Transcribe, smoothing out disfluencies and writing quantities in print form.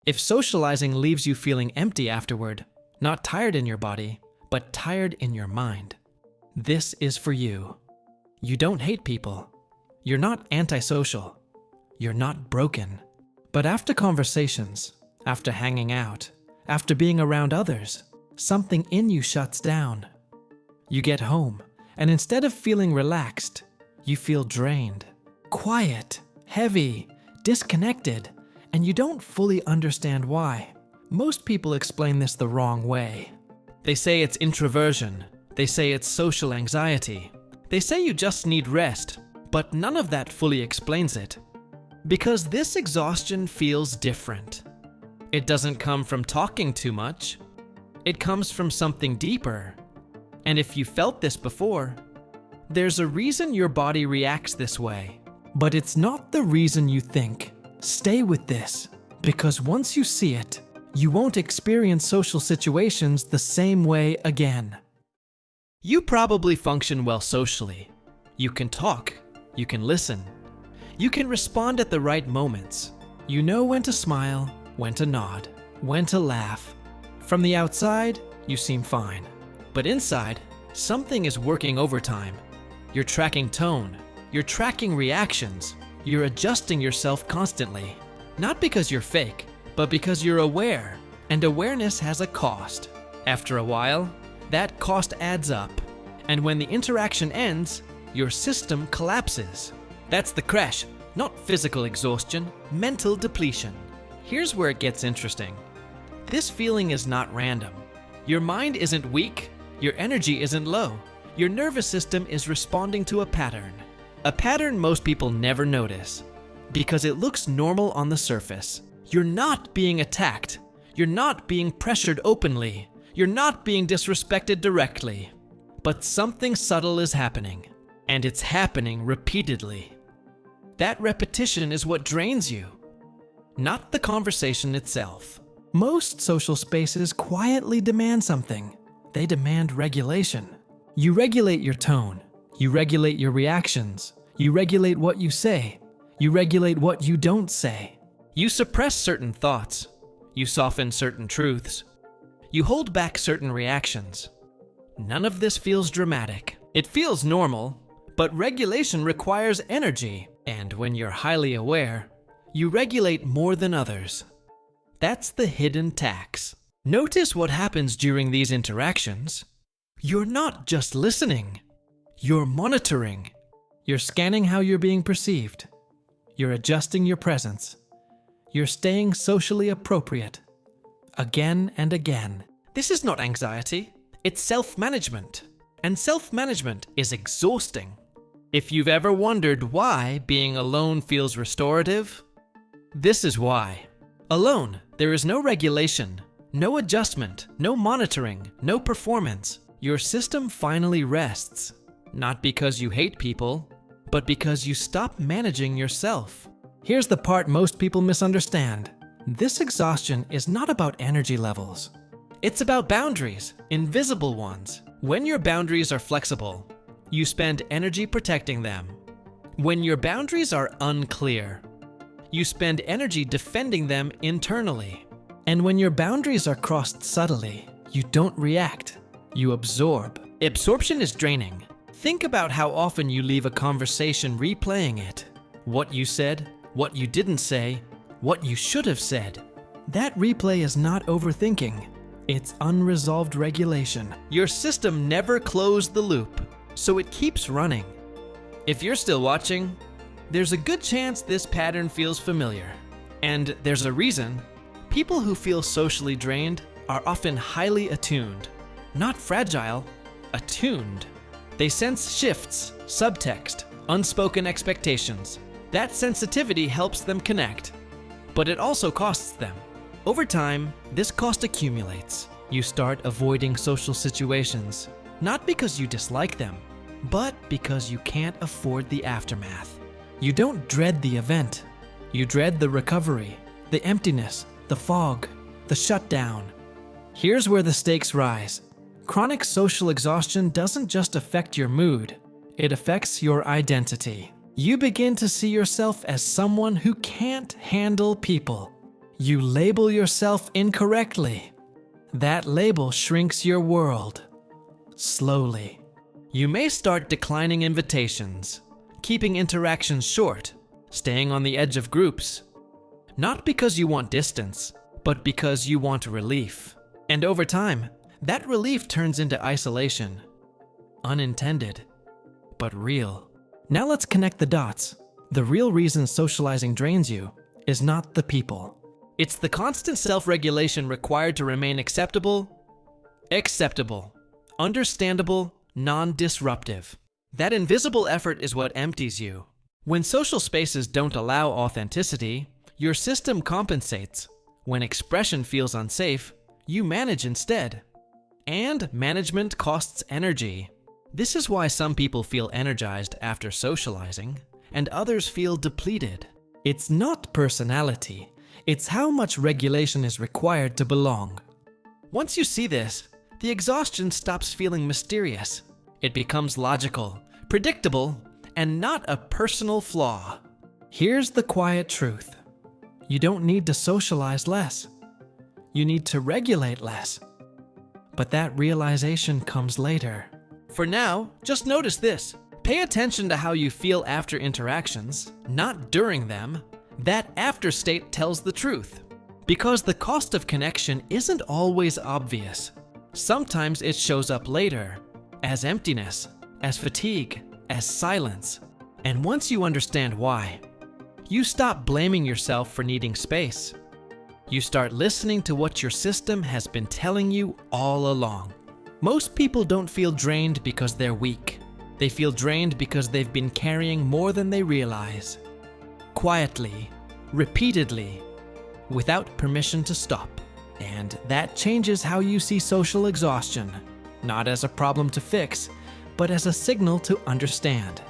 If socializing leaves you feeling empty afterward, not tired in your body, but tired in your mind, this is for you. You don't hate people. You're not antisocial. You're not broken. But after conversations, after hanging out, after being around others, something in you shuts down. You get home, and instead of feeling relaxed, you feel drained, quiet, heavy, disconnected, and you don't fully understand why. Most people explain this the wrong way. They say it's introversion. They say it's social anxiety. They say you just need rest, but none of that fully explains it. Because this exhaustion feels different. It doesn't come from talking too much. It comes from something deeper. And if you felt this before, there's a reason your body reacts this way. But it's not the reason you think. Stay with this, because once you see it, you won't experience social situations the same way again. You probably function well socially. You can talk. You can listen. You can respond at the right moments. You know when to smile, when to nod, when to laugh. From the outside, you seem fine. But inside, something is working overtime. You're tracking tone. You're tracking reactions. You're adjusting yourself constantly. Not because you're fake, but because you're aware. And awareness has a cost. After a while, that cost adds up. And when the interaction ends, your system collapses. That's the crash, not physical exhaustion, mental depletion. Here's where it gets interesting. This feeling is not random. Your mind isn't weak, your energy isn't low. Your nervous system is responding to a pattern. A pattern most people never notice, because it looks normal on the surface. You're not being attacked. You're not being pressured openly. You're not being disrespected directly. But something subtle is happening, and it's happening repeatedly. That repetition is what drains you, not the conversation itself. Most social spaces quietly demand something. They demand regulation. You regulate your tone. You regulate your reactions. You regulate what you say. You regulate what you don't say. You suppress certain thoughts. You soften certain truths. You hold back certain reactions. None of this feels dramatic. It feels normal, but regulation requires energy. And when you're highly aware, you regulate more than others. That's the hidden tax. Notice what happens during these interactions. You're not just listening. You're monitoring. You're scanning how you're being perceived. You're adjusting your presence. You're staying socially appropriate. Again and again. This is not anxiety. It's self-management. And self-management is exhausting. If you've ever wondered why being alone feels restorative, this is why. Alone, there is no regulation, no adjustment, no monitoring, no performance. Your system finally rests. Not because you hate people, but because you stop managing yourself. Here's the part most people misunderstand. This exhaustion is not about energy levels. It's about boundaries, invisible ones. When your boundaries are flexible, you spend energy protecting them. When your boundaries are unclear, you spend energy defending them internally. And when your boundaries are crossed subtly, you don't react, you absorb. Absorption is draining. Think about how often you leave a conversation replaying it. What you said, what you didn't say, what you should have said. That replay is not overthinking. It's unresolved regulation. Your system never closed the loop, so it keeps running. If you're still watching, there's a good chance this pattern feels familiar. And there's a reason. People who feel socially drained are often highly attuned. Not fragile, attuned. They sense shifts, subtext, unspoken expectations. That sensitivity helps them connect, but it also costs them. Over time, this cost accumulates. You start avoiding social situations, not because you dislike them, but because you can't afford the aftermath. You don't dread the event. You dread the recovery, the emptiness, the fog, the shutdown. Here's where the stakes rise. Chronic social exhaustion doesn't just affect your mood, it affects your identity. You begin to see yourself as someone who can't handle people. You label yourself incorrectly. That label shrinks your world. Slowly. You may start declining invitations, keeping interactions short, staying on the edge of groups. Not because you want distance, but because you want relief. And over time, that relief turns into isolation. Unintended, but real. Now let's connect the dots. The real reason socializing drains you is not the people. It's the constant self-regulation required to remain acceptable, understandable, non-disruptive. That invisible effort is what empties you. When social spaces don't allow authenticity, your system compensates. When expression feels unsafe, you manage instead. And management costs energy. This is why some people feel energized after socializing, and others feel depleted. It's not personality. It's how much regulation is required to belong. Once you see this, the exhaustion stops feeling mysterious. It becomes logical, predictable, and not a personal flaw. Here's the quiet truth. You don't need to socialize less. You need to regulate less. But that realization comes later. For now, just notice this. Pay attention to how you feel after interactions, not during them. That after state tells the truth. Because the cost of connection isn't always obvious. Sometimes it shows up later, as emptiness, as fatigue, as silence. And once you understand why, you stop blaming yourself for needing space. You start listening to what your system has been telling you all along. Most people don't feel drained because they're weak. They feel drained because they've been carrying more than they realize. Quietly, repeatedly, without permission to stop. And that changes how you see social exhaustion, not as a problem to fix, but as a signal to understand.